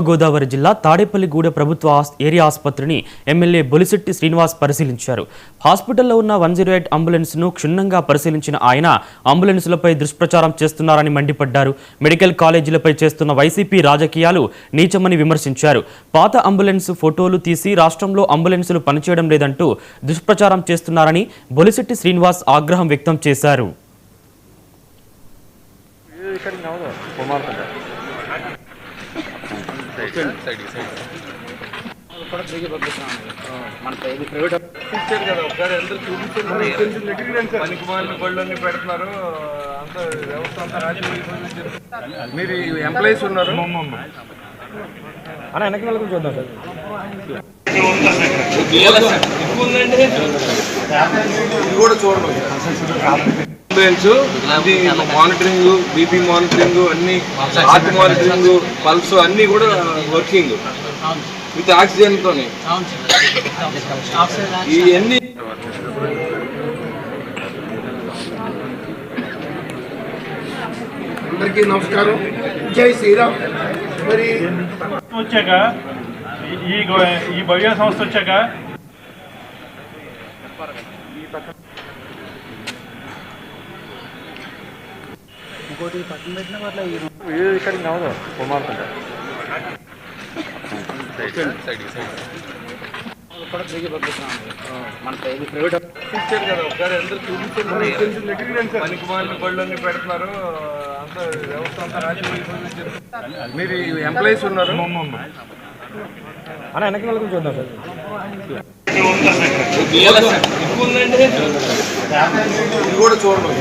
గోదావరి జిల్లా తాడేపల్లిగూడ ప్రభుత్వ ఏరియా ఆసుపత్రిని ఎమ్మెల్యే బొలిశెట్టి శ్రీనివాస్ పరిశీలించారు. హాస్పిటల్లో ఉన్న 108 అంబులెన్స్ను క్షుణ్ణంగా పరిశీలించిన ఆయన అంబులెన్సులపై దుష్ప్రచారం చేస్తున్నారని మండిపడ్డారు. మెడికల్ కాలేజీలపై చేస్తున్న వైసీపీ రాజకీయాలు నీచమని విమర్శించారు. పాత అంబులెన్స్ ఫోటోలు తీసి రాష్ట్రంలో అంబులెన్సులు పనిచేయడం లేదంటూ దుష్ప్రచారం చేస్తున్నారని బొలిశెట్టి శ్రీనివాస్ ఆగ్రహం వ్యక్తం చేశారు. మీరు ఎంప్లాయీస్ ఉన్నారు వెనక్కి వెళ్ళి చూద్దాం సార్. ఇది కూడా చూడండి. మానిటరింగ్, బీపీ మానిటరింగ్, అన్ని హార్ట్ మానిటరింగ్, పల్స్ అన్ని కూడా వర్కింగ్ విత్ ఆక్సిజన్ తోనే. ఇవన్నీ అందరికీ నమస్కారం. జై శ్రీరామ్. మరి వచ్చాక ఈ భవ్య సంస్థ వచ్చాక ఇంకోటి పక్కన పెట్టిన వాళ్ళ ఇక్కడికి నవ్వదు కుమార్తె పెడుతున్నారు. మీరు ఎంప్లాయీస్ ఉన్నారు వెనక్కి వెళ్ళి చూద్దాం సార్. ఇది కూడా చూడండి.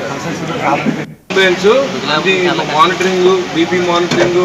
Monitoring, BP monitoring